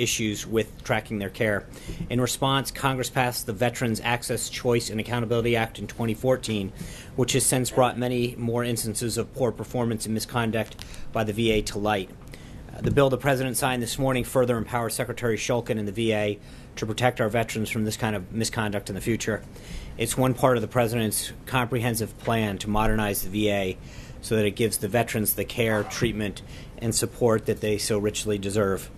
issues with tracking their care. In response, Congress passed the Veterans Access, Choice, and Accountability Act in 2014, which has since brought many more instances of poor performance and misconduct by the VA to light. The bill the President signed this morning further empowers Secretary Shulkin and the VA to protect our veterans from this kind of misconduct in the future. It's one part of the President's comprehensive plan to modernize the VA so that it gives the veterans the care, treatment, and support that they so richly deserve.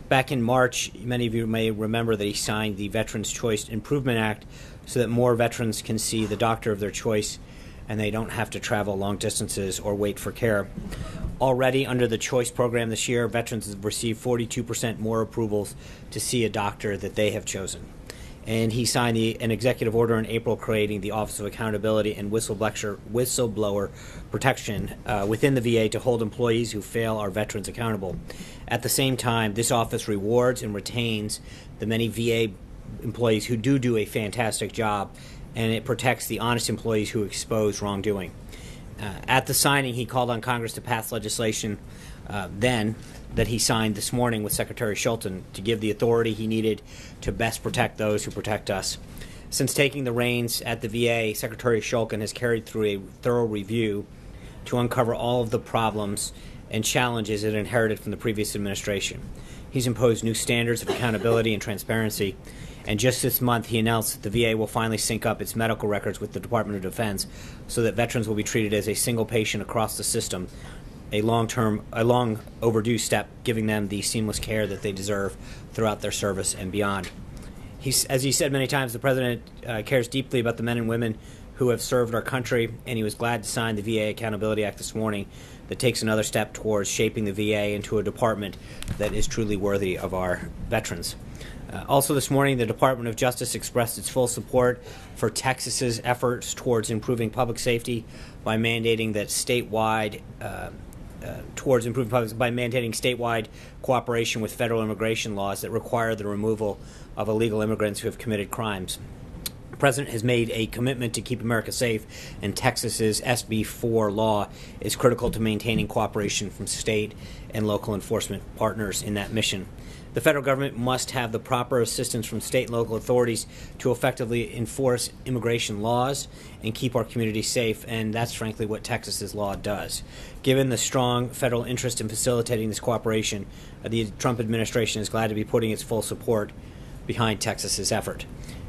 Back in March, many of you may remember that he signed the Veterans Choice Improvement Act so that more veterans can see the doctor of their choice and they don't have to travel long distances or wait for care. Already under the Choice program this year, veterans have received 42% more approvals to see a doctor that they have chosen. And he signed an executive order in April creating the Office of Accountability and Whistleblower Protection within the VA to hold employees who fail our veterans accountable. At the same time, this office rewards and retains the many VA employees who do a fantastic job, and it protects the honest employees who expose wrongdoing. At the signing, he called on Congress to pass legislation then that he signed this morning with Secretary Shulkin to give the authority he needed to best protect those who protect us. Since taking the reins at the VA, Secretary Shulkin has carried through a thorough review to uncover all of the problems and challenges it inherited from the previous administration. He's imposed new standards of accountability and transparency, and just this month he announced that the VA will finally sync up its medical records with the Department of Defense so that veterans will be treated as a single patient across the system, a long overdue step, giving them the seamless care that they deserve throughout their service and beyond. As he said many times, the President cares deeply about the men and women who have served our country, and he was glad to sign the VA Accountability Act this morning that takes another step towards shaping the VA into a department that is truly worthy of our veterans. Also this morning, the Department of Justice expressed its full support for Texas's efforts towards improving public safety by mandating that statewide cooperation with federal immigration laws that require the removal of illegal immigrants who have committed crimes. The President has made a commitment to keep America safe, and Texas's SB 4 law is critical to maintaining cooperation from state and local enforcement partners in that mission. The federal government must have the proper assistance from state and local authorities to effectively enforce immigration laws and keep our communities safe, and that's frankly what Texas's law does. Given the strong federal interest in facilitating this cooperation, the Trump administration is glad to be putting its full support behind Texas's effort.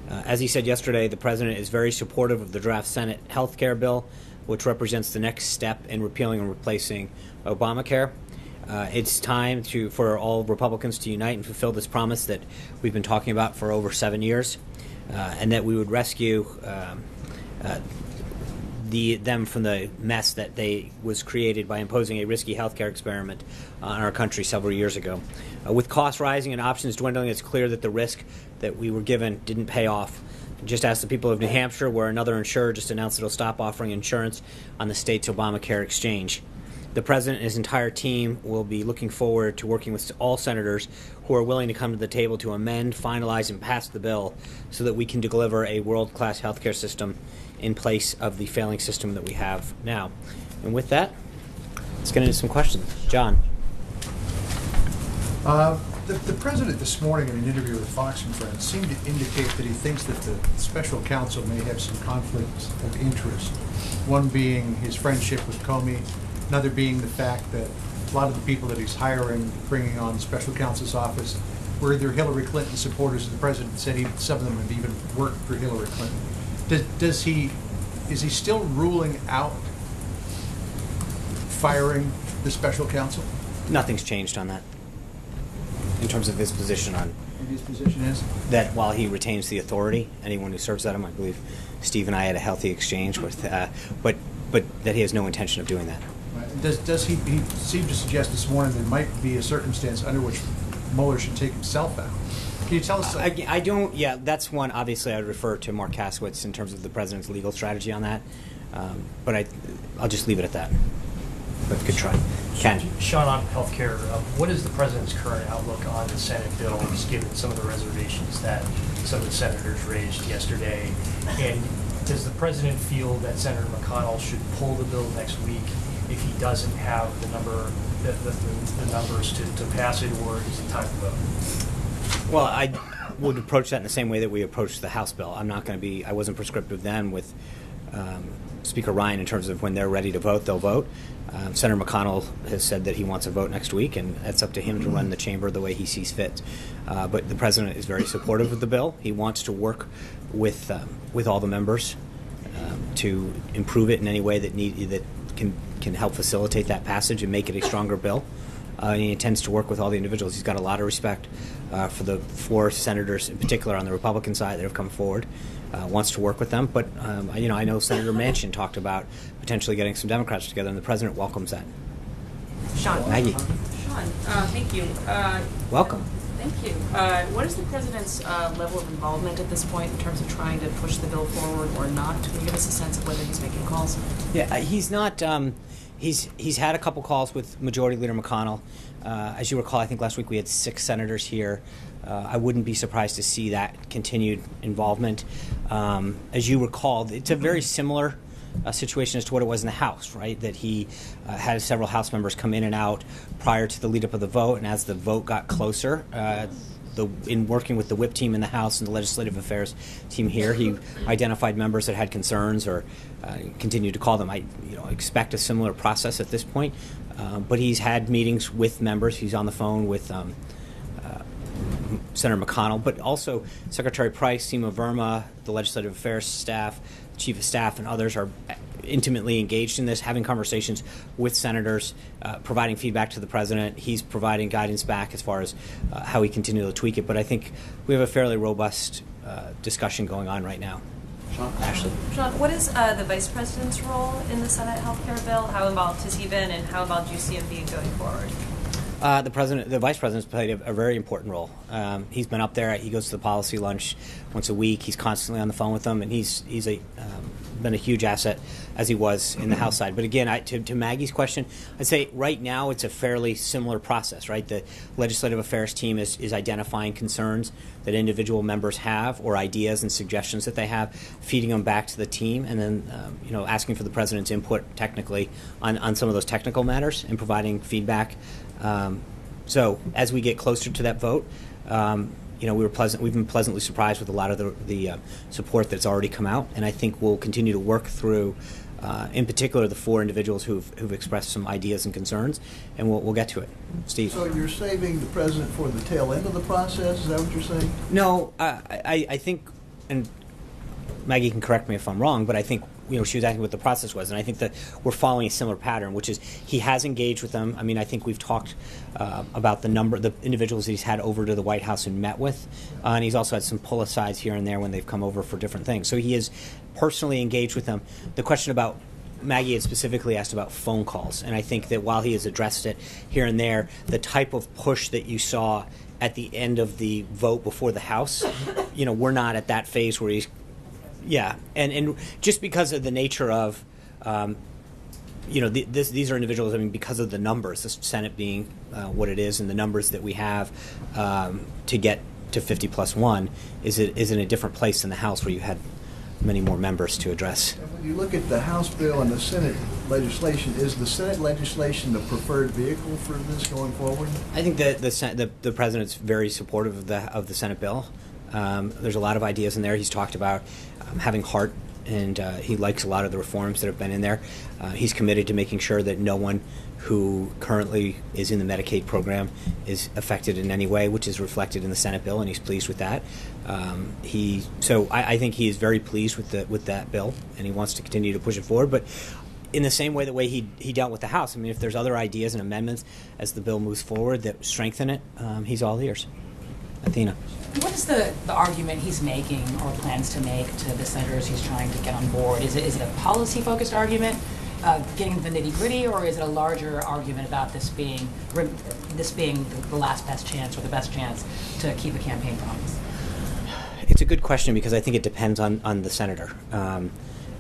As he said yesterday, the President is very supportive of the draft Senate health care bill, which represents the next step in repealing and replacing Obamacare. It's time for all Republicans to unite and fulfill this promise that we've been talking about for over 7 years, and that we would rescue them from the mess that was created by imposing a risky healthcare experiment on our country several years ago. With costs rising and options dwindling, it's clear that the risk that we were given didn't pay off. Just ask the people of New Hampshire, where another insurer just announced it'll stop offering insurance on the state's Obamacare exchange. The President and his entire team will be looking forward to working with all senators who are willing to come to the table to amend, finalize, and pass the bill so that we can deliver a world-class healthcare system in place of the failing system that we have now. And with that, let's get into some questions. John. The President this morning in an interview with Fox and Friends seemed to indicate that he thinks that the special counsel may have some conflicts of interest, one being his friendship with Comey, another being the fact that a lot of the people that he's hiring, bringing on the special counsel's office, were either Hillary Clinton supporters. The President said some of them have even worked for Hillary Clinton. Is he still ruling out firing the special counsel? Nothing's changed on that in terms of his position on. And his position is? That while he retains the authority, anyone who serves at him, I believe Steve and I had a healthy exchange with, but that he has no intention of doing that. Does he seemed to suggest this morning there might be a circumstance under which Mueller should take himself out? Can you tell us? I don't. Yeah, that's one. Obviously, I would refer to Mark Kasowitz in terms of the President's legal strategy on that. But I'll just leave it at that. But good try. Ken. Sean, on healthcare, what is the President's current outlook on the Senate bill, just given some of the reservations that some of the senators raised yesterday? And does the President feel that Senator McConnell should pull the bill next week if he doesn't have the numbers to pass it, or is it time to vote? Well, I would approach that in the same way that we approached the House bill. I'm not going to be. I wasn't prescriptive then with Speaker Ryan in terms of when they're ready to vote, they'll vote. Senator McConnell has said that he wants a vote next week, and it's up to him to run the chamber the way he sees fit. But the president is very supportive of the bill. He wants to work with all the members to improve it in any way that can help facilitate that passage and make it a stronger bill. And he intends to work with all the individuals. He's got a lot of respect for the 4 senators, in particular on the Republican side, that have come forward. Wants to work with them, but I know Senator Manchin talked about potentially getting some Democrats together, and the president welcomes that. Sean. Maggie. Sean, thank you. Welcome. Thank you. What is the president's level of involvement at this point in terms of trying to push the bill forward or not? Can you give us a sense of whether he's making calls? Yeah, he's not. He's had a couple calls with Majority Leader McConnell. As you recall, I think last week we had 6 senators here. I wouldn't be surprised to see that continued involvement. As you recall, it's a very similar situation as to what it was in the House, right? That he had several House members come in and out prior to the lead up of the vote, and as the vote got closer, in working with the whip team in the House and the legislative affairs team here, he identified members that had concerns or continued to call them. I expect a similar process at this point, but he's had meetings with members. He's on the phone with Senator McConnell, but also Secretary Price, Seema Verma, the legislative affairs staff, chief of staff, and others are intimately engaged in this, having conversations with senators, providing feedback to the president. He's providing guidance back as far as how we continue to tweak it. But I think we have a fairly robust discussion going on right now. Ashley. Sean, what is the vice president's role in the Senate health care bill? How involved has he been, and how involved do you see him being going forward? The vice president's played a very important role. He's been up there. He goes to the policy lunch once a week. He's constantly on the phone with them, and he's been a huge asset as he was in the House side. But again, to Maggie's question, I'd say right now it's a fairly similar process, right? The legislative affairs team is identifying concerns that individual members have or ideas and suggestions that they have, feeding them back to the team, and then asking for the president's input technically on some of those technical matters and providing feedback. So as we get closer to that vote, we've been pleasantly surprised with a lot of the support that's already come out, and I think we'll continue to work through, in particular, the 4 individuals who've expressed some ideas and concerns, and we'll get to it. Steve. So you're saving the president for the tail end of the process? Is that what you're saying? No, I think, and Maggie can correct me if I'm wrong, but I think she was asking what the process was, and I think that we're following a similar pattern, which is he has engaged with them. I mean, I think we've talked about the individuals that he's had over to the White House and met with, and he's also had some pull-asides here and there when they've come over for different things. So he is personally engaged with them. The question about Maggie had specifically asked about phone calls, and I think that while he has addressed it here and there, the type of push that you saw at the end of the vote before the House, we're not at that phase where he's and just because of the nature of, these are individuals. I mean, because of the numbers, the Senate being what it is, and the numbers that we have to get to 50+1 is in a different place than the House, where you had many more members to address. When you look at the House bill and the Senate legislation, is the Senate legislation the preferred vehicle for this going forward? I think that the president's very supportive of the Senate bill. There's a lot of ideas in there. He's talked about having heart, and he likes a lot of the reforms that have been in there. He's committed to making sure that no one who currently is in the Medicaid program is affected in any way, which is reflected in the Senate bill, and he's pleased with that. I think he is very pleased with that bill, and he wants to continue to push it forward. But in the same way, the way he dealt with the House, I mean, if there's other ideas and amendments as the bill moves forward that strengthen it, he's all ears. Athena. What is the argument he's making or plans to make to the senators he's trying to get on board? Is it a policy-focused argument, getting the nitty-gritty, or is it a larger argument about this being the last best chance or the best chance to keep a campaign promise? It's a good question, because I think it depends on the senator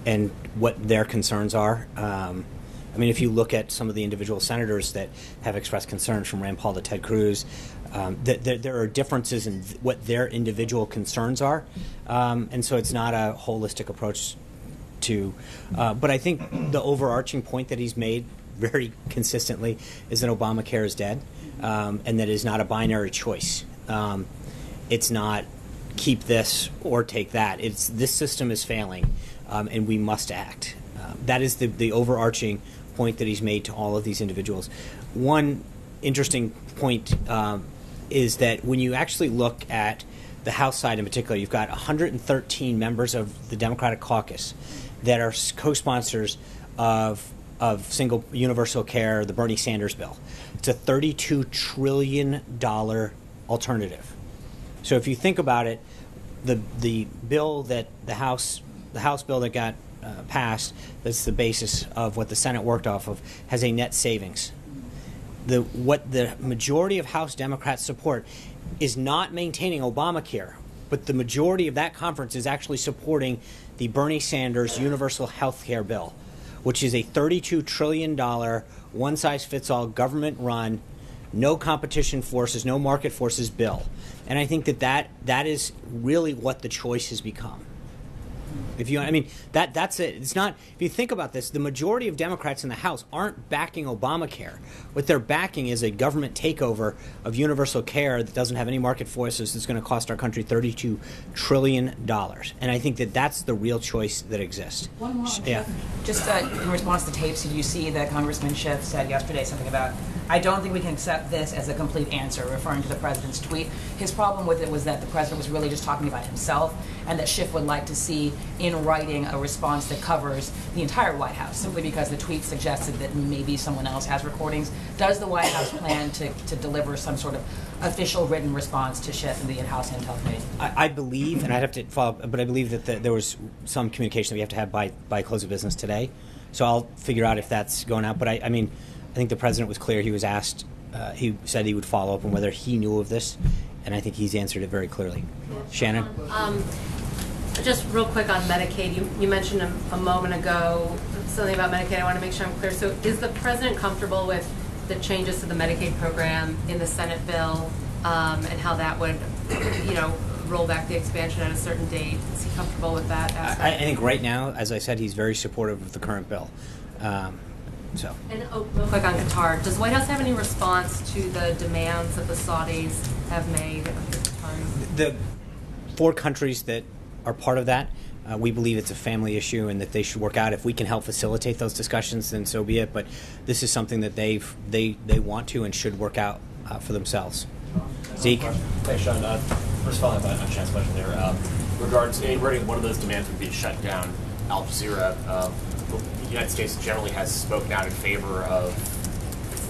and what their concerns are. I mean, if you look at some of the individual senators that have expressed concerns, from Rand Paul to Ted Cruz, there are differences in what their individual concerns are, and so it's not a holistic approach to. But I think the overarching point that he's made very consistently is that Obamacare is dead, and that it is not a binary choice. It's not keep this or take that. It's this system is failing, and we must act. That is the overarching point that he's made to all of these individuals. One interesting point is that when you actually look at the House side in particular, you've got 113 members of the Democratic caucus that are co-sponsors of single universal care, the Bernie Sanders bill. It's a $32 trillion alternative. So if you think about it, the bill that the House bill that got passed, that's the basis of what the Senate worked off of, has a net savings. What the majority of House Democrats support is not maintaining Obamacare, but the majority of that conference is actually supporting the Bernie Sanders universal health care bill, which is a $32 trillion, one-size-fits-all, government-run, no competition forces, no market forces bill. And I think that is really what the choice has become. That's it. It's not. If you think about this, the majority of Democrats in the House aren't backing Obamacare. What they're backing is a government takeover of universal care that doesn't have any market forces. That's going to cost our country $32 trillion. And I think that's the real choice that exists. One more. Yeah. Just in response to tapes, did you see that Congressman Schiff said yesterday something about, I don't think we can accept this as a complete answer, referring to the president's tweet. His problem with it was that the president was really just talking about himself, and that Schiff would like to see in writing a response that covers the entire White House, simply because the tweet suggested that maybe someone else has recordings. Does the White House plan to deliver some sort of official written response to Schiff in the House Intel Committee? I believe, and I'd have to follow up, but I believe that there was some communication that we have to have by close of business today. So I'll figure out if that's going out. But I think the president was clear. He was asked, he said he would follow up on whether he knew of this, and I think he's answered it very clearly. Shannon? Just real quick on Medicaid, you mentioned a moment ago something about Medicaid. I want to make sure I'm clear. So is the president comfortable with the changes to the Medicaid program in the Senate bill, and how that would, roll back the expansion at a certain date? Is he comfortable with that aspect? I think right now, as I said, he's very supportive of the current bill. And real quick on Qatar, does the White House have any response to the demands that the Saudis have made at this time? The 4 countries that are part of that, we believe it's a family issue and that they should work out. If we can help facilitate those discussions, then so be it. But this is something that they want to and should work out for themselves. Zeke? Thanks, Sean. First following up on Sean's question there. Regarding one of those demands would be to shut down Al Jazeera. The United States generally has spoken out in favor of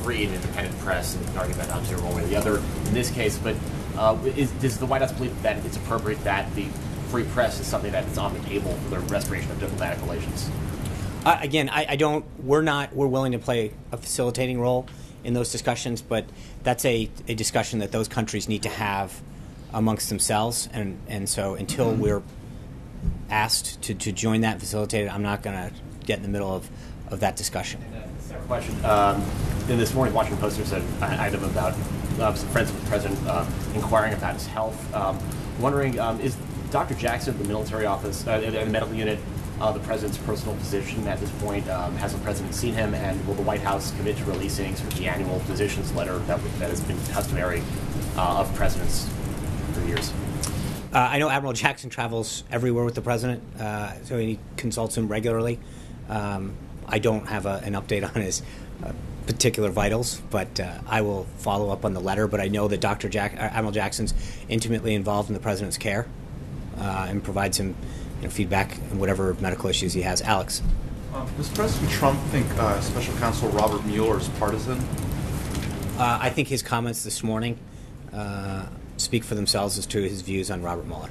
free and independent press, and you can argue about Al Jazeera one way or the other in this case. But does the White House believe that it's appropriate that the free press is something that is on the table for the restoration of diplomatic relations? Again, I don't. We're willing to play a facilitating role in those discussions, but that's a discussion that those countries need to have amongst themselves, and so until we're asked to join that and facilitate it, I'm not going to get in the middle of that discussion. Separate question. In this morning, Washington Post, there's an item about some friends of the president inquiring about his health. Wondering, is Dr. Jackson, the military office, the medical unit, the president's personal physician at this point? Has the president seen him, and will the White House commit to releasing sort of the annual physician's letter that has been customary of presidents for years? I know Admiral Jackson travels everywhere with the president, so he consults him regularly. I don't have an update on his particular vitals, but I will follow up on the letter. But I know that Admiral Jackson's intimately involved in the president's care and provides him feedback on whatever medical issues he has. Alex? Does President Trump think Special Counsel Robert Mueller is partisan? I think his comments this morning speak for themselves as to his views on Robert Mueller.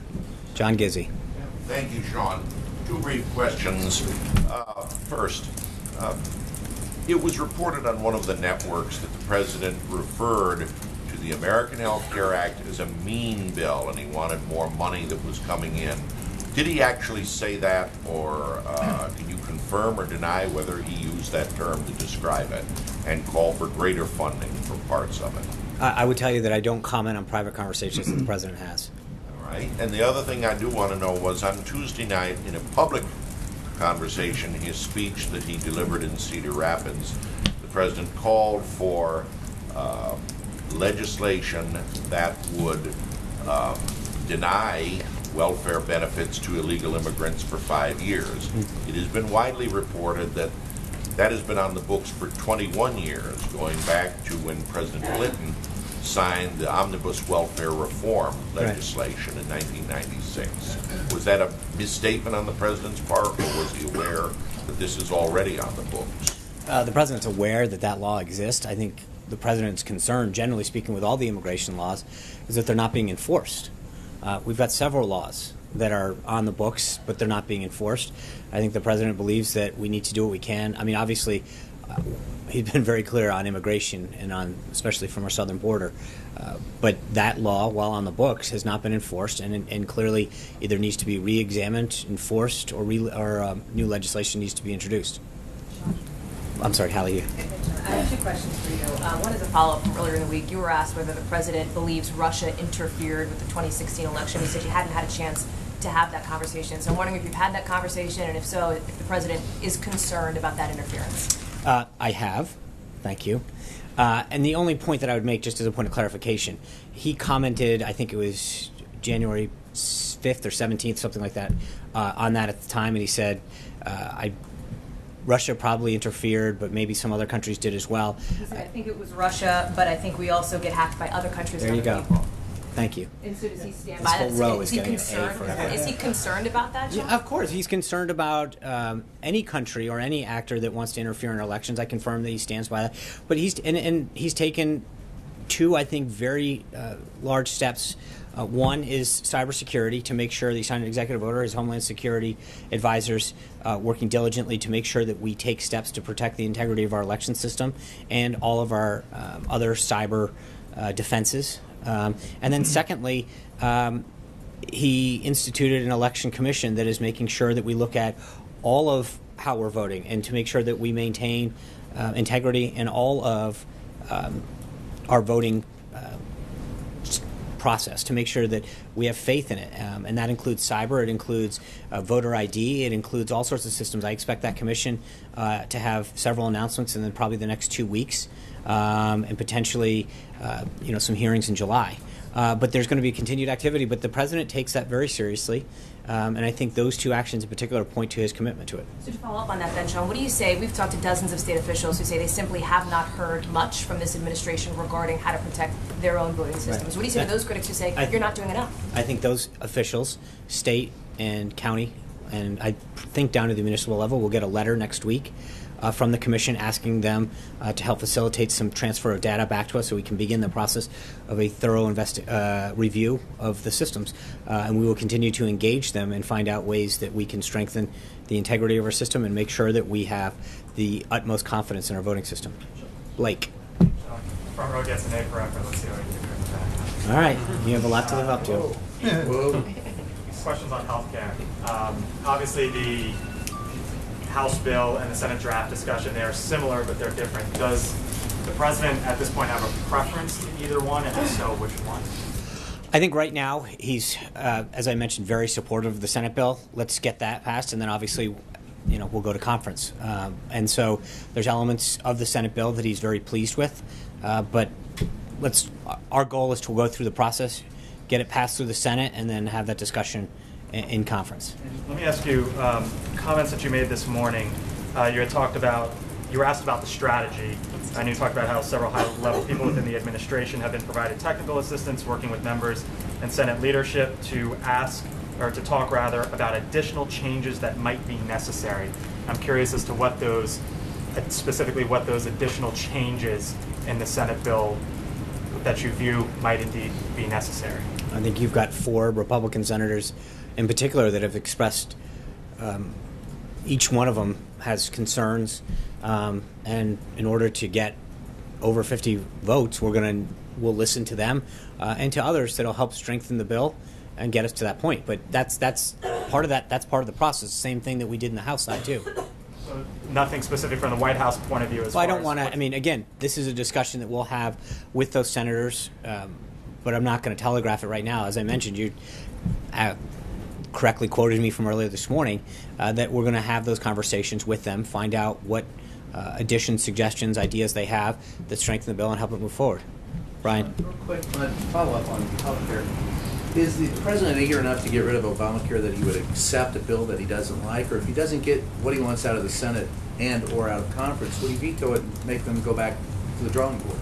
John Gizzi. Thank you, Sean. 2 brief questions. First, it was reported on one of the networks that the president referred to the American Health Care Act as a mean bill, and he wanted more money that was coming in. Did he actually say that, or can you confirm or deny whether he used that term to describe it and call for greater funding for parts of it? I would tell you that I don't comment on private conversations that the president has. All right. And the other thing I do want to know was on Tuesday night, in a public conversation, his speech that he delivered in Cedar Rapids, the president called for legislation that would deny welfare benefits to illegal immigrants for 5 years. It has been widely reported that that has been on the books for 21 years, going back to when President Clinton signed the Omnibus Welfare Reform legislation in 1996. Was that a misstatement on the president's part, or was he aware that this is already on the books? The president's aware that that law exists. I think the president's concern, generally speaking, with all the immigration laws, is that they're not being enforced. We've got several laws that are on the books, but they're not being enforced. I think the president believes that we need to do what we can. I mean, obviously, he's been very clear on immigration and on, especially from our southern border. But that law, while on the books, has not been enforced, and clearly either needs to be re-examined, enforced, or new legislation needs to be introduced. I'm sorry, Hallie. I have two questions for you. One is a follow-up from earlier in the week. You were asked whether the president believes Russia interfered with the 2016 election. You said you hadn't had a chance to have that conversation. So I'm wondering if you've had that conversation, and if so, if the president is concerned about that interference. I have. Thank you. And the only point that I would make, just as a point of clarification, he commented, I think it was January 5th or 17th, something like that, on that at the time, and he said, Russia probably interfered, but maybe some other countries did as well. He said, I think it was Russia, but I think we also get hacked by other countries there and you other go. people. Thank you. And so does he stand This by whole that? row Is is he getting an A concerned? for everyone. Is he concerned about that, John? Yeah, of course. He's concerned about any country or any actor that wants to interfere in elections. I confirm that he stands by that. But he's taken two, I think, very large steps. One is cybersecurity, to make sure that he signed an executive order, his Homeland Security advisors working diligently to make sure that we take steps to protect the integrity of our election system and all of our other cyber defenses. And then secondly, he instituted an election commission that is making sure that we look at all of how we're voting and to make sure that we maintain integrity in all of our voting process, to make sure that we have faith in it. And that includes cyber, it includes voter ID, it includes all sorts of systems. I expect that commission to have several announcements in probably the next 2 weeks, and potentially some hearings in July. But there's going to be continued activity, but the president takes that very seriously. And I think those two actions in particular point to his commitment to it. So to follow up on that then, Sean, what do you say? We've talked to dozens of state officials who say they simply have not heard much from this administration regarding how to protect their own voting systems. Right. What do you say to those critics who say you're not doing enough? I think those officials, state and county, and I think down to the municipal level, will get a letter next week from the commission asking them to help facilitate some transfer of data back to us so we can begin the process of a thorough review of the systems. And we will continue to engage them and find out ways that we can strengthen the integrity of our system and make sure that we have the utmost confidence in our voting system. Blake. Front row gets an A forever. Let's see what we can do with that. All right. You have a lot to live up to. Questions on healthcare. Obviously, the House bill and the Senate draft discussion, they are similar, but they're different. Does the president at this point have a preference to either one, and if so, which one? I think right now he's, as I mentioned, very supportive of the Senate bill. Let's get that passed, and then obviously, we'll go to conference. And so there's elements of the Senate bill that he's very pleased with, but our goal is to go through the process, get it passed through the Senate, and then have that discussion in conference. Let me ask you, comments that you made this morning, you were asked about the strategy, and you talked about how several high-level people within the administration have been provided technical assistance, working with members and Senate leadership to talk about additional changes that might be necessary. I'm curious as to specifically what those additional changes in the Senate bill that you view might indeed be necessary. I think you've got 4 Republican senators in particular that have expressed, each one of them has concerns, and in order to get over 50 votes, we'll listen to them and to others that'll help strengthen the bill and get us to that point. But that's part of that. That's part of the process. Same thing that we did in the House side too. So nothing specific from the White House point of view. I don't want to. I mean, again, this is a discussion that we'll have with those senators, but I'm not going to telegraph it right now. As I mentioned, you correctly quoted me from earlier this morning that we're going to have those conversations with them, find out what additions, suggestions, ideas they have that strengthen the bill and help it move forward. Brian. Real quick, follow up on healthcare. Is the president eager enough to get rid of Obamacare that he would accept a bill that he doesn't like? Or if he doesn't get what he wants out of the Senate and or out of conference, would he veto it and make them go back to the drawing board?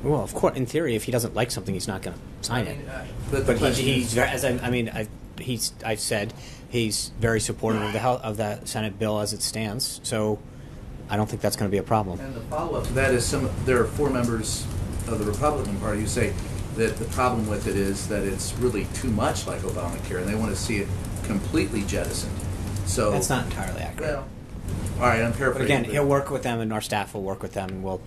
Well, of course, in theory, if he doesn't like something, he's not going to sign it. But I've said he's very supportive of the Senate bill as it stands. So I don't think that's going to be a problem. And the follow-up to that is there are 4 members of the Republican Party who say that the problem with it is that it's really too much like Obamacare, and they want to see it completely jettisoned. So that's not entirely accurate. Well, all right, I'm paraphrasing. But again, he'll work with them, and our staff will work with them, and we'll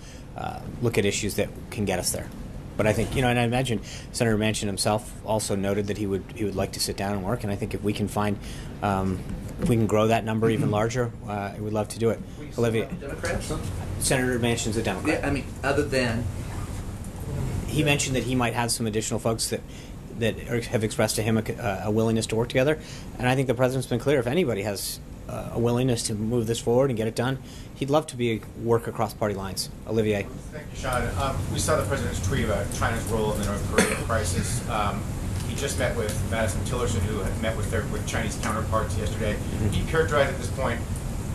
look at issues that can get us there. But I think, and I imagine Senator Manchin himself also noted that he would like to sit down and work, and I think if we can find, if we can grow that number even larger, we'd love to do it. Olivia, Democrats? Senator Manchin's a Democrat. Yeah, I mean, other than he mentioned that he might have some additional folks that have expressed to him a willingness to work together, and I think the president's been clear. If anybody has a willingness to move this forward and get it done, he'd love to work across party lines. Olivier. Thank you, Sean. We saw the president's tweet about China's role in the North Korea crisis. He just met with Madison Tillerson, who had met with Chinese counterparts yesterday. Can you characterize at this point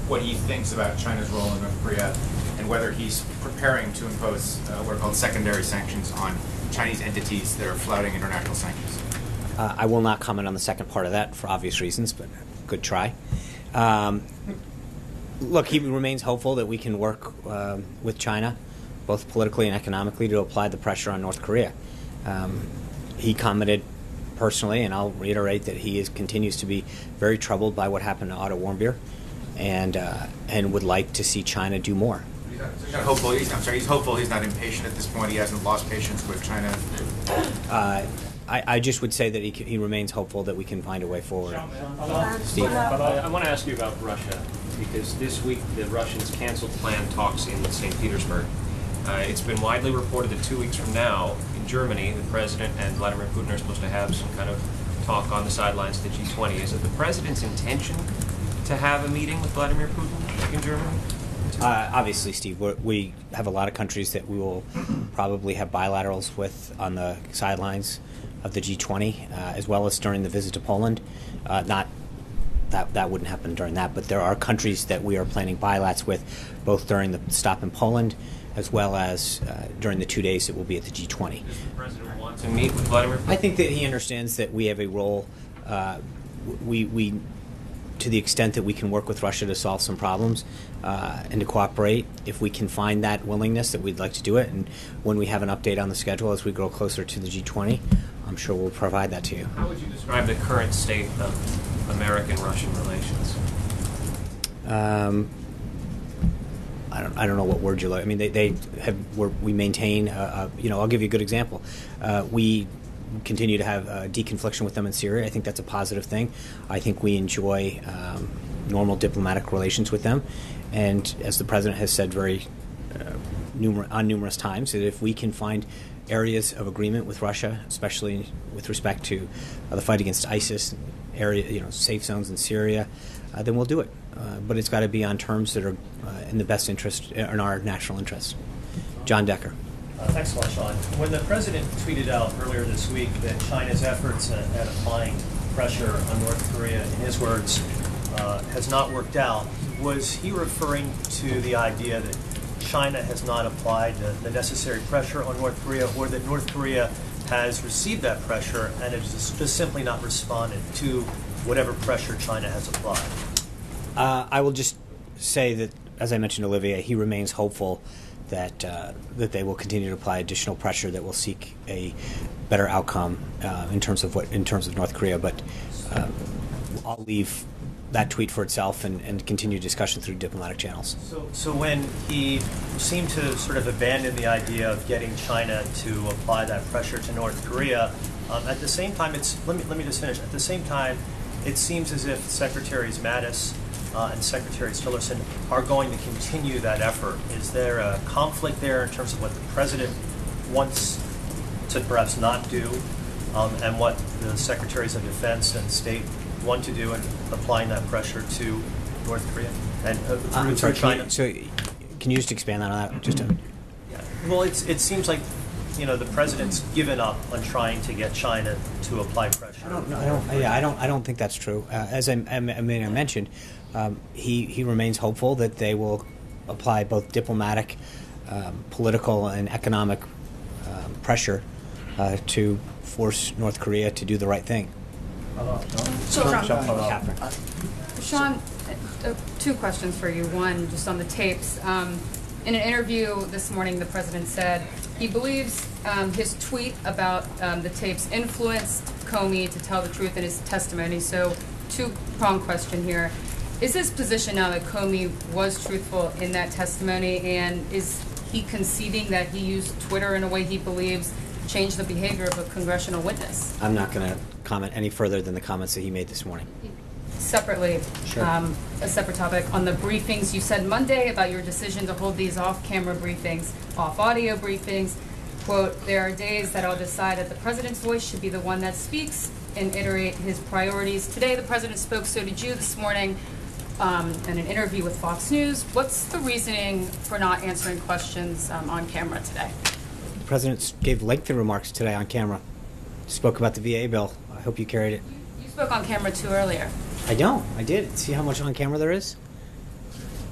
what he thinks about China's role in North Korea and whether he's preparing to impose what are called secondary sanctions on Chinese entities that are flouting international sanctions? I will not comment on the second part of that for obvious reasons, but good try. Look, he remains hopeful that we can work with China, both politically and economically, to apply the pressure on North Korea. He commented personally, and I'll reiterate that he continues to be very troubled by what happened to Otto Warmbier, and would like to see China do more. He's not hopeful. He's hopeful. He's not impatient at this point. He hasn't lost patience with China. I just would say that he remains hopeful that we can find a way forward. Steve, I want to ask you about Russia, because this week the Russians canceled planned talks in St. Petersburg. It's been widely reported that 2 weeks from now, in Germany, the president and Vladimir Putin are supposed to have some kind of talk on the sidelines of the G20. Is it the president's intention to have a meeting with Vladimir Putin in Germany? Obviously, Steve, we have a lot of countries that we will probably have bilaterals with on the sidelines of the G20, as well as during the visit to Poland. Not that wouldn't happen during that, but there are countries that we are planning bilats with, both during the stop in Poland, as well as during the 2 days that we'll be at the G20. Does the president want to meet with Vladimir Putin? I think that he understands that we have a role. We to the extent that we can work with Russia to solve some problems and to cooperate, if we can find that willingness, that we'd like to do it. And when we have an update on the schedule as we grow closer to the G20, I'm sure we'll provide that to you. How would you describe the current state of American-Russian relations? I don't know what word you like. I mean, we maintain. I'll give you a good example. We continue to have deconfliction with them in Syria. I think that's a positive thing. I think we enjoy normal diplomatic relations with them, and as the president has said on numerous times, that if we can find areas of agreement with Russia, especially with respect to the fight against ISIS, safe zones in Syria, then we'll do it. But it's got to be on terms that are in the best interest, in our national interest. John Decker. Thanks a lot, Sean. When the president tweeted out earlier this week that China's efforts at applying pressure on North Korea, in his words, has not worked out, was he referring to the idea that China has not applied the necessary pressure on North Korea, or that North Korea has received that pressure and has just simply not responded to whatever pressure China has applied? I will just say that, as I mentioned to Olivia, he remains hopeful that they will continue to apply additional pressure that will seek a better outcome in terms of North Korea. But I'll leave that tweet for itself and continue discussion through diplomatic channels. So when he seemed to sort of abandon the idea of getting China to apply that pressure to North Korea, at the same time, let me just finish. At the same time, it seems as if Secretaries Mattis and Secretary Tillerson are going to continue that effort. Is there a conflict there in terms of what the president wants to perhaps not do, and what the Secretaries of Defense and State want to do in applying that pressure to North Korea and through China? Can you just expand on that? Well, it seems like the president's given up on trying to get China to apply pressure. I don't think that's true. As I mentioned, he remains hopeful that they will apply both diplomatic, political, and economic pressure to force North Korea to do the right thing. Catherine. Sean, two questions for you. One, just on the tapes. In an interview this morning, the president said he believes his tweet about the tapes influenced Comey to tell the truth in his testimony. So, two-pronged question here. Is his position now that Comey was truthful in that testimony, and is he conceding that he used Twitter in a way he believes changed the behavior of a congressional witness? I'm not going to comment any further than the comments that he made this morning. Separately, Sure. A separate topic, on the briefings, you said Monday about your decision to hold these off-camera briefings, off-audio briefings, quote, there are days that I'll decide that the president's voice should be the one that speaks and iterate his priorities. Today the president spoke, so did you this morning, in an interview with Fox News. What's the reasoning for not answering questions on camera today? The president gave lengthy remarks today on camera. Spoke about the VA bill. I hope you carried it. You spoke on camera too earlier. I don't. I did. See how much on camera there is?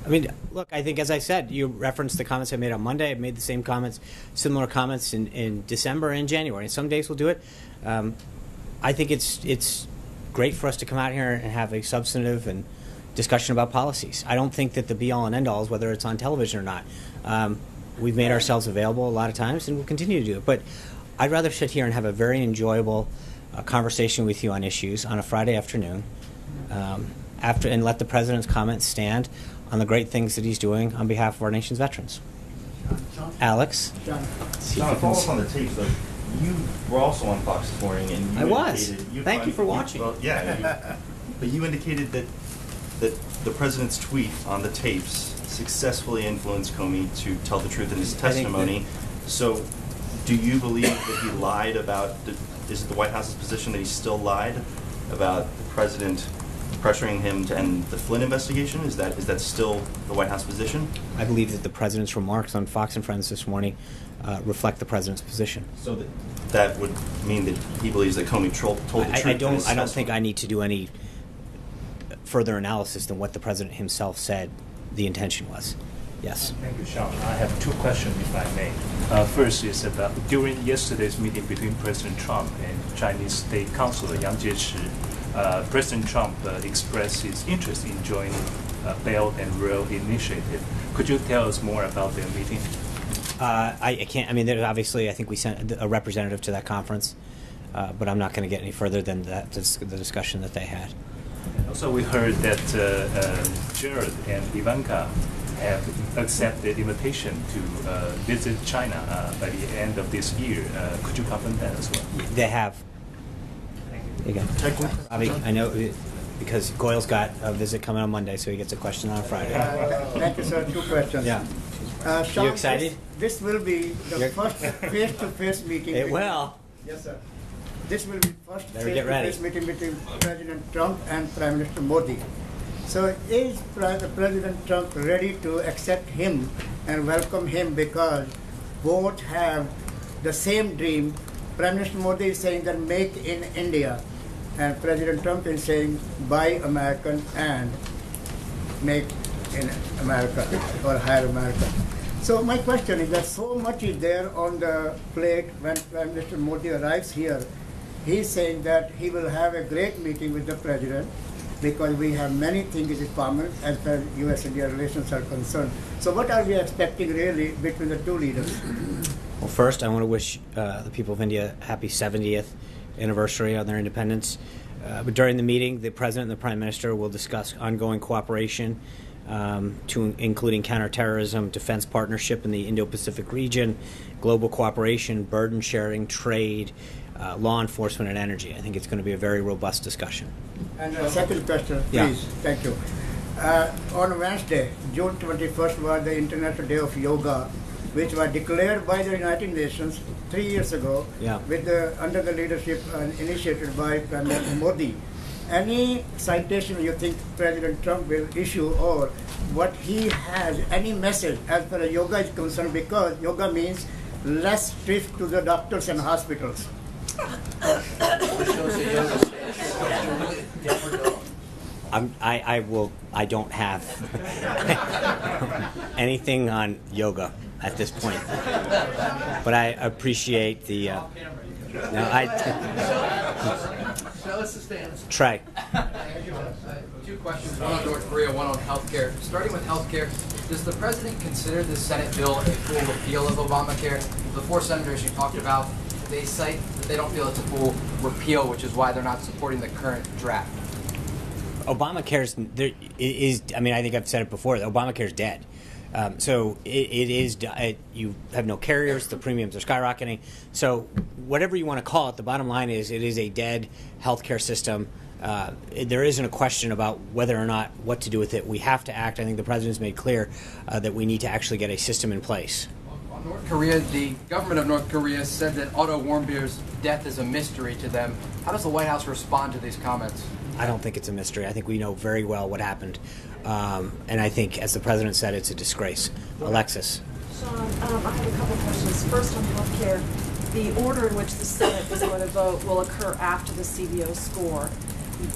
I mean, look, I think, as I said, you referenced the comments I made on Monday. I made the same comments, similar comments in December and January. And some days we'll do it. I think it's great for us to come out here and have a substantive and discussion about policies. I don't think that the be-all and end-all is whether it's on television or not. We've made ourselves available a lot of times, and we'll continue to do it. But I'd rather sit here and have a very enjoyable conversation with you on issues on a Friday afternoon, and let the president's comments stand on the great things that he's doing on behalf of our nation's veterans. Alex? John, to follow up on the tapes, though, you were also on Fox this morning, and I was. Thank you for watching. But you indicated that the president's tweet on the tapes successfully influenced Comey to tell the truth in his testimony. So, do you believe that he lied about? Is it the White House's position that he still lied about the president pressuring him to end the Flynn investigation? Is that still the White House position? I believe that the president's remarks on Fox and Friends this morning reflect the president's position. So that would mean that he believes that Comey told the truth. I don't think I need to do any further analysis than what the president himself said the intention was. Yes. Thank you, Sean. I have two questions, if I may. First is about during yesterday's meeting between President Trump and Chinese State Councilor Yang Jiechi, President Trump expressed his interest in joining Belt and Road Initiative. Could you tell us more about their meeting? I can't. I mean, obviously, I think we sent a representative to that conference, but I'm not going to get any further than that. The discussion that they had. Also, we heard that Jared and Ivanka have accepted the invitation to visit China by the end of this year. Could you confirm that as well? They have. Again, Robbie, I know because Goyle's got a visit coming on Monday, so he gets a question on Friday. Thank you, sir. Two questions. Yeah. Sean, you excited? This will be the first face-to-face meeting. It will. Yes, sir. This will be first face-to-face meeting between President Trump and Prime Minister Modi. So is President Trump ready to accept him and welcome him because both have the same dream? Prime Minister Modi is saying that make in India, and President Trump is saying buy American and make in America or hire America. So my question is that so much is there on the plate when Prime Minister Modi arrives here. He's saying that he will have a great meeting with the president because we have many things in common as far as U.S.-India relations are concerned. So what are we expecting really between the two leaders? Well, first, I want to wish the people of India a happy 70th anniversary on their independence. But during the meeting, the president and the prime minister will discuss ongoing cooperation, including counterterrorism, defense partnership in the Indo-Pacific region, global cooperation, burden sharing, trade, law enforcement, and energy. I think it's going to be a very robust discussion. And second question, please. Yeah. Thank you. On Wednesday, June 21st, was the International Day of Yoga, which was declared by the United Nations 3 years ago, under the leadership and initiated by Prime Minister Modi. Any citation you think President Trump will issue, or what he has, any message as far as yoga is concerned, because yoga means less trips to the doctors and hospitals. I don't have anything on yoga at this point, but I appreciate the. Trey. Two questions, one on North Korea, one on healthcare. Starting with healthcare, does the president consider the Senate bill a full repeal of Obamacare? The 4 senators you talked about, they cite that they don't feel it's a full repeal, which is why they're not supporting the current draft. Obamacare's I mean, I think I've said it before. Obamacare's dead. So it is. You have no carriers. The premiums are skyrocketing. So whatever you want to call it, the bottom line is it is a dead healthcare system. There isn't a question about whether or not what to do with it. We have to act. I think the president's made clear that we need to actually get a system in place. On North Korea, the government of North Korea said that Otto Warmbier's death is a mystery to them. How does the White House respond to these comments? I don't think it's a mystery. I think we know very well what happened. And I think, as the president said, it's a disgrace. Alexis. Sean, I have a couple questions. First, on health care, the order in which the Senate is going to vote will occur after the CBO score.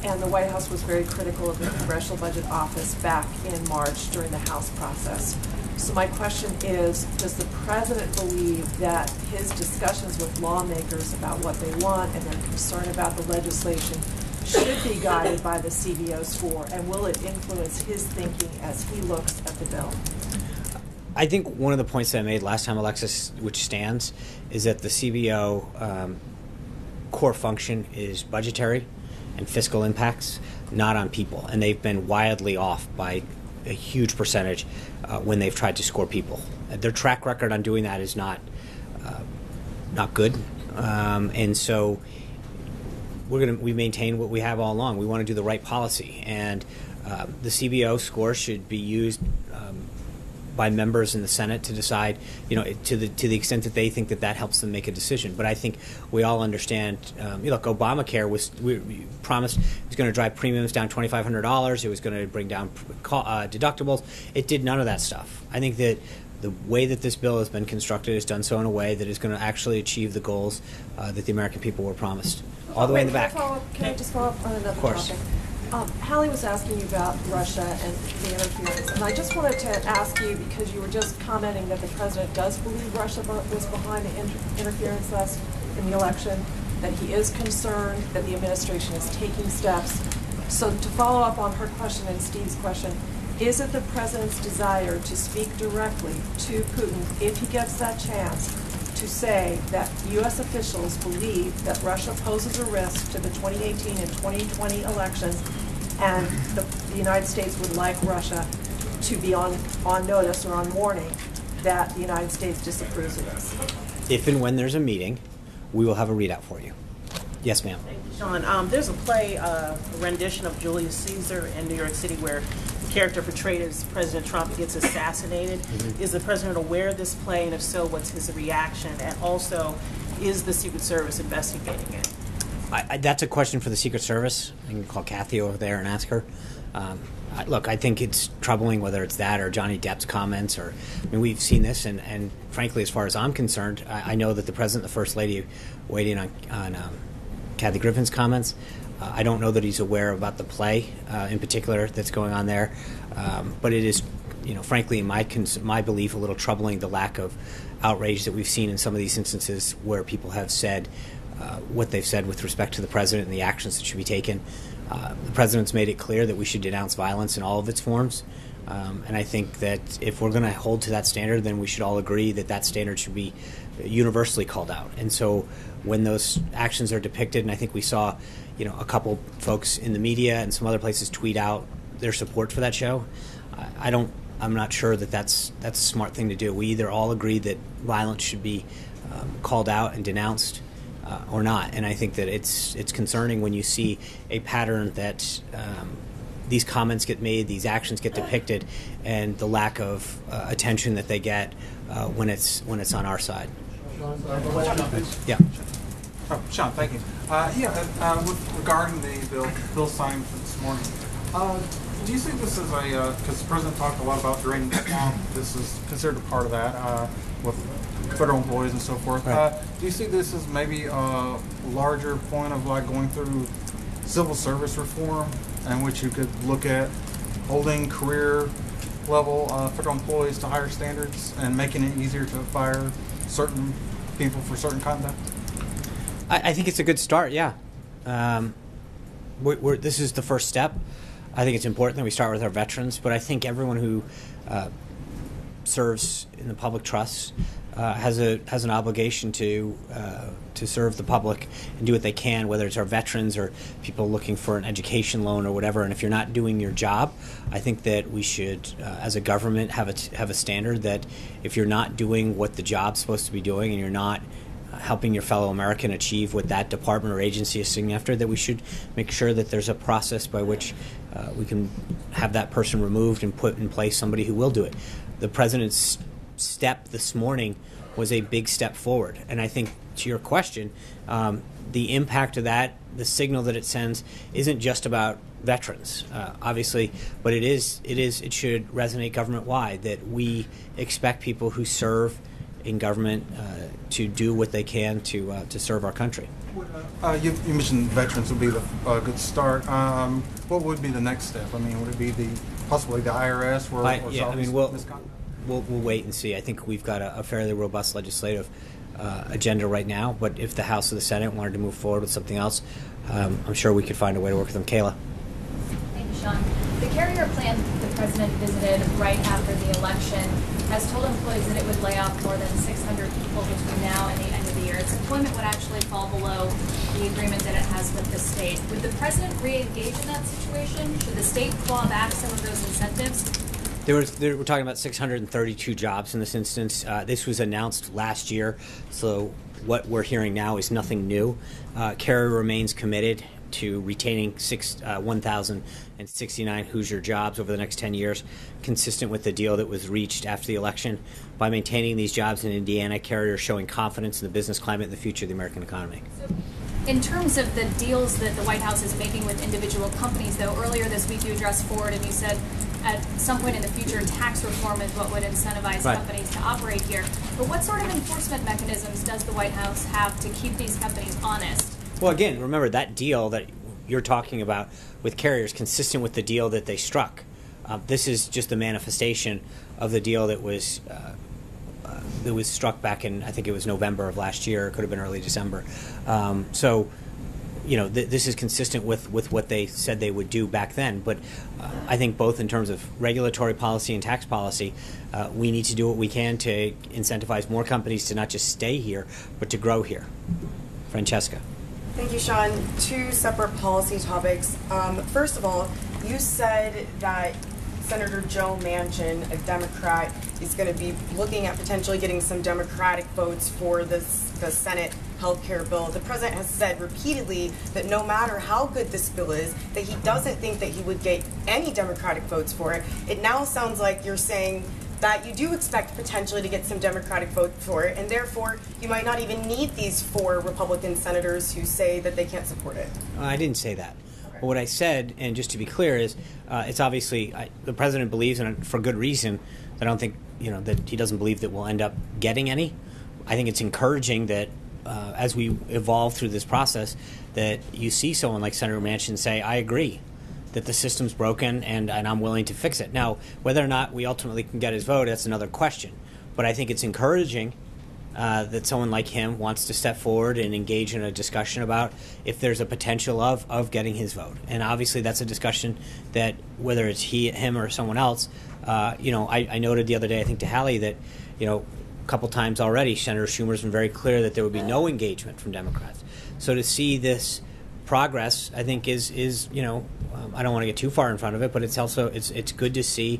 And the White House was very critical of the Congressional Budget Office back in March during the House process. So my question is, does the president believe that his discussions with lawmakers about what they want and their concern about the legislation should be guided by the CBO score, and will it influence his thinking as he looks at the bill? I think one of the points that I made last time, Alexis, which stands, is that the CBO core function is budgetary and fiscal impacts, not on people. And they've been wildly off by a huge percentage when they've tried to score people. Their track record on doing that is not good. And so we maintain what we have all along. We want to do the right policy, and the CBO score should be used by members in the Senate to decide, to the extent that they think that helps them make a decision. But I think we all understand. Look, Obamacare we promised it was going to drive premiums down $2,500. It was going to bring down deductibles. It did none of that stuff. I think that the way that this bill has been constructed is done so in a way that is going to actually achieve the goals that the American people were promised. All the way in the back. Can I just follow up on another Of course. topic? Hallie was asking you about Russia and the interference, and I just wanted to ask you, because you were just commenting that the president does believe Russia was behind the interference in the election, that he is concerned that the administration is taking steps. So to follow up on her question and Steve's question, is it the president's desire to speak directly to Putin, if he gets that chance, to say that U.S. officials believe that Russia poses a risk to the 2018 and 2020 elections, and the United States would like Russia to be on notice or on warning that the United States disapproves of this? If and when there's a meeting, we will have a readout for you. Yes, ma'am. Sean, there's a play, a rendition of Julius Caesar in New York City where the character portrayed as President Trump gets assassinated. Mm-hmm. Is the president aware of this play, and if so, what's his reaction? And also, is the Secret Service investigating it? That's a question for the Secret Service. I can call Kathy over there and ask her. Look, I think it's troubling, whether it's that or Johnny Depp's comments. We've seen this, and frankly, as far as I'm concerned, I know that the President and the First Lady weighed in on Kathy Griffin's comments. I don't know that he's aware about the play in particular that's going on there, but it is, frankly, in my belief, a little troubling, the lack of outrage that we've seen in some of these instances where people have said what they've said with respect to the president and the actions that should be taken. The president's made it clear that we should denounce violence in all of its forms, and I think that if we're going to hold to that standard, then we should all agree that standard should be universally called out. And so when those actions are depicted, and I think we saw a couple folks in the media and some other places tweet out their support for that show, I'm not sure that's a smart thing to do. We either all agree that violence should be called out and denounced, or not. And I think that it's concerning when you see a pattern that these comments get made, these actions get depicted, and the lack of attention that they get when it's on our side. Yeah. Oh, Sean, thank you. Regarding the bill signed for this morning, do you think this is because the president talked a lot about draining the swamp, this is considered a part of that, with federal employees and so forth. Right. Do you see this as maybe a larger point of like going through civil service reform, in which you could look at holding career level federal employees to higher standards and making it easier to fire certain people for certain conduct? I think it's a good start, yeah. This is the first step. I think it's important that we start with our veterans, but I think everyone who serves in the public trust has an obligation to serve the public and do what they can, whether it's our veterans or people looking for an education loan or whatever. And if you're not doing your job, I think that we should, as a government, have a standard that if you're not doing what the job's supposed to be doing and you're not helping your fellow American achieve what that department or agency is singing after, that we should make sure that there's a process by which we can have that person removed and put in place somebody who will do it. The president's step this morning was a big step forward, and I think to your question, the impact of that, the signal that it sends, isn't just about veterans, obviously, but it should resonate government-wide that we expect people who serve in government to do what they can to serve our country. You mentioned veterans would be a good start. What would be the next step? I mean, would it be possibly the IRS or yeah, I mean, we'll wait and see. I think we've got a fairly robust legislative agenda right now, but if the House or the Senate wanted to move forward with something else, I'm sure we could find a way to work with them. Kayla. Thank you, Sean. The carrier plan the president visited right after the election has told employees that it would lay off more than 600 people between now and the end of the year. Its employment would actually fall below the agreement that it has with the state. Would the president re-engage in that situation? Should the state claw back some of those incentives? We're talking about 632 jobs in this instance. This was announced last year, so what we're hearing now is nothing new. Carrier remains committed to retaining 1,069 Hoosier jobs over the next 10 years, consistent with the deal that was reached after the election. By maintaining these jobs in Indiana, Carrier is showing confidence in the business climate and the future of the American economy. In terms of the deals that the White House is making with individual companies, though, earlier this week you addressed Ford and you said at some point in the future tax reform is what would incentivize companies to operate here. But what sort of enforcement mechanisms does the White House have to keep these companies honest? Well, again, remember that deal that you're talking about with Carrier is consistent with the deal that they struck. This is just a manifestation of the deal that was struck back in, I think it was November of last year. It could have been early December. So, you know, this is consistent with what they said they would do back then. But I think both in terms of regulatory policy and tax policy, we need to do what we can to incentivize more companies to not just stay here, but to grow here. Francesca. Thank you, Sean. Two separate policy topics. First of all, you said that Senator Joe Manchin, a Democrat, is going to be looking at potentially getting some Democratic votes for the Senate health care bill. The president has said repeatedly that no matter how good this bill is, that he doesn't think that he would get any Democratic votes for it. It now sounds like you're saying that you do expect potentially to get some Democratic votes for it, and therefore you might not even need these 4 Republican senators who say that they can't support it. I didn't say that. Okay. What I said, and just to be clear, is it's obviously the president believes, and for good reason, that I don't think that he doesn't believe that we'll end up getting any. I think it's encouraging that as we evolve through this process, that you see someone like Senator Manchin say, "I agree that the system's broken and I'm willing to fix it." Now, whether or not we ultimately can get his vote, that's another question. But I think it's encouraging that someone like him wants to step forward and engage in a discussion about if there's a potential of getting his vote. And obviously that's a discussion that, whether it's him or someone else, I noted the other day, I think to Hallie, that, a couple times already, Senator Schumer's been very clear that there would be no engagement from Democrats. So to see this progress, I think is I don't want to get too far in front of it, but it's also it's good to see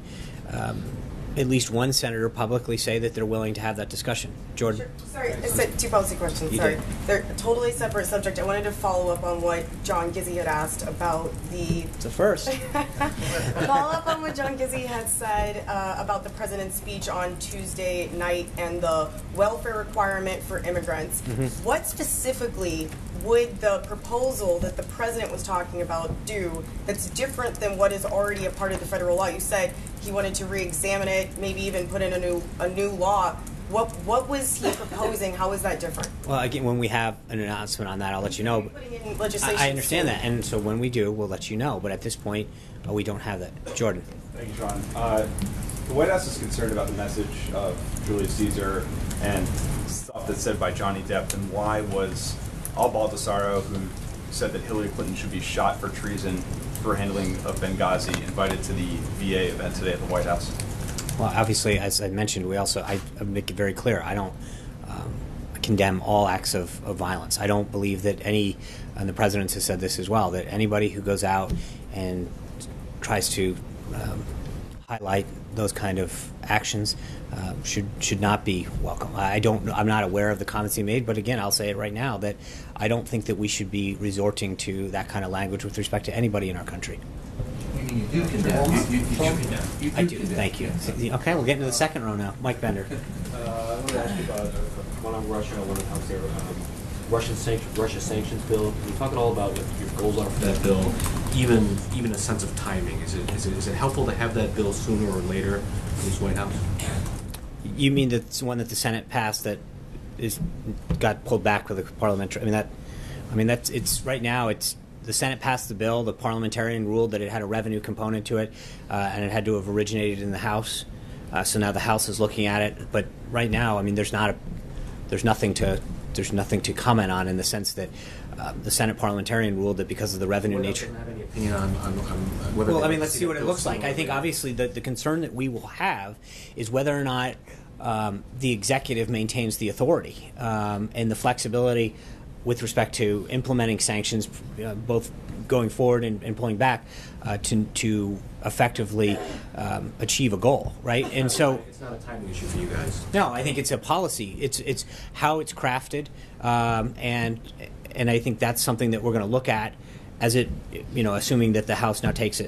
at least one senator publicly say that they're willing to have that discussion. Jordan. Sure. Sorry, I said 2 policy questions. Sorry, they're a totally separate subject. I wanted to follow up on what John Gizzi had asked about the. It's a first. Follow up on what John Gizzi had said about the president's speech on Tuesday night and the welfare requirement for immigrants. Mm-hmm. What specifically would the proposal that the president was talking about do that's different than what is already a part of the federal law? You said he wanted to re-examine it, maybe even put in a new law. What was he proposing? How is that different? Well, again, when we have an announcement on that, I'll let you know. Putting in legislation I understand soon. that, and so when we do, we'll let you know. But at this point, we don't have that. Jordan. Thank you, John. The White House is concerned about the message of Julius Caesar and stuff that's said by Johnny Depp, and why was Al Baldessaro, who said that Hillary Clinton should be shot for treason for handling of Benghazi, invited to the VA event today at the White House? Well, obviously, as I mentioned, I make it very clear, I don't condemn all acts of violence. I don't believe that any, and the president has said this as well, that anybody who goes out and tries to highlight those kind of actions should not be welcome. I'm not aware of the comments he made, but again, I'll say it right now that I don't think that we should be resorting to that kind of language with respect to anybody in our country. You do condemn. You do condemn. I do. Thank you. Okay, we'll get into the second row now. Mike Bender. I want to ask you about one on Russia, one on healthcare. Russia sanctions bill. Can you talk at all about what your goals are for that bill? Even a sense of timing. Is it helpful to have that bill sooner or later in this White House? You mean that's one that the Senate passed that got pulled back with the parliamentary? It's right now. It's the Senate passed the bill. The parliamentarian ruled that it had a revenue component to it, and it had to have originated in the House. So now the House is looking at it. But right now, there's nothing to comment on in the sense that the Senate parliamentarian ruled that because of the revenue nature. Have any opinion on whether? Well, let's see what it looks like. I think obviously the concern that we will have is whether or not the executive maintains the authority and the flexibility with respect to implementing sanctions, both going forward and pulling back, to effectively achieve a goal, right? And so it's not a timing issue for you guys. No, I think it's a policy. It's how it's crafted, and I think that's something that we're going to look at as it, assuming that the House now takes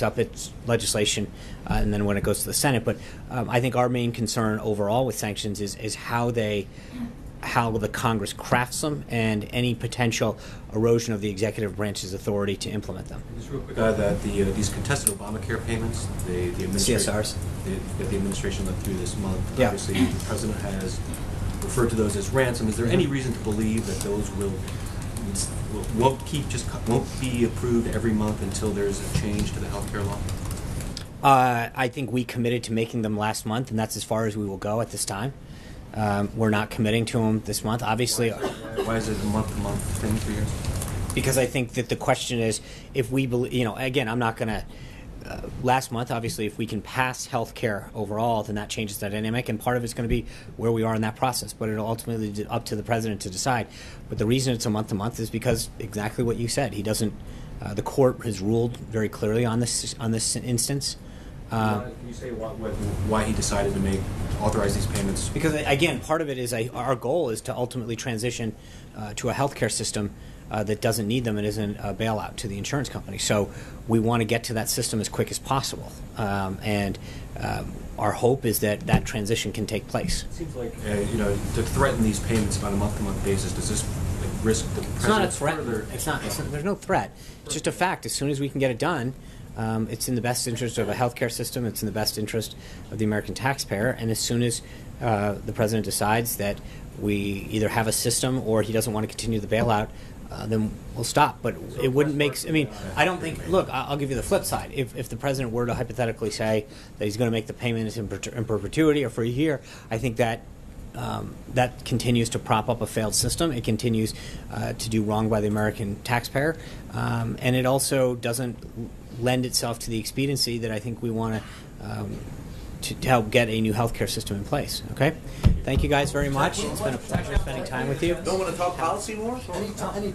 up its legislation, and then when it goes to the Senate. But I think our main concern overall with sanctions is how the Congress crafts them and any potential erosion of the executive branch's authority to implement them. Just real quick, that these contested Obamacare payments, the administration, CSRs, that the administration went through this month. Yeah. Obviously, the president has referred to those as ransom. Is there any reason to believe that those won't be approved every month until there's a change to the health care law? I think we committed to making them last month, and that's as far as we will go at this time. We're not committing to them this month. Obviously, why is it a month-to-month thing for you? Because I think that the question is, if we believe, again, I'm not going to. Last month, obviously, if we can pass health care overall, then that changes the dynamic, and part of it's going to be where we are in that process. But it'll ultimately be up to the president to decide. But the reason it's a month-to-month is because exactly what you said. He doesn't. The court has ruled very clearly on this instance. Can you say why he decided to authorize these payments? Because again, part of it is our goal is to ultimately transition to a healthcare system that doesn't need them and isn't a bailout to the insurance company. So we want to get to that system as quick as possible, and our hope is that transition can take place. It seems like to threaten these payments on a month-to-month basis. Does this risk the president? It's not a threat. Further? It's not. There's no threat. It's just a fact. As soon as we can get it done. It's in the best interest of a healthcare system. It's in the best interest of the American taxpayer. And as soon as the president decides that we either have a system or he doesn't want to continue the bailout, then we'll stop. But it wouldn't make. I don't think. Look, I'll give you the flip side. If the president were to hypothetically say that he's going to make the payments in perpetuity or for a year, I think that. That continues to prop up a failed system. It continues to do wrong by the American taxpayer, and it also doesn't lend itself to the expediency that I think we want to help get a new healthcare system in place. Okay, thank you guys very much. It's been a pleasure spending time with you. Don't want to talk policy more? Any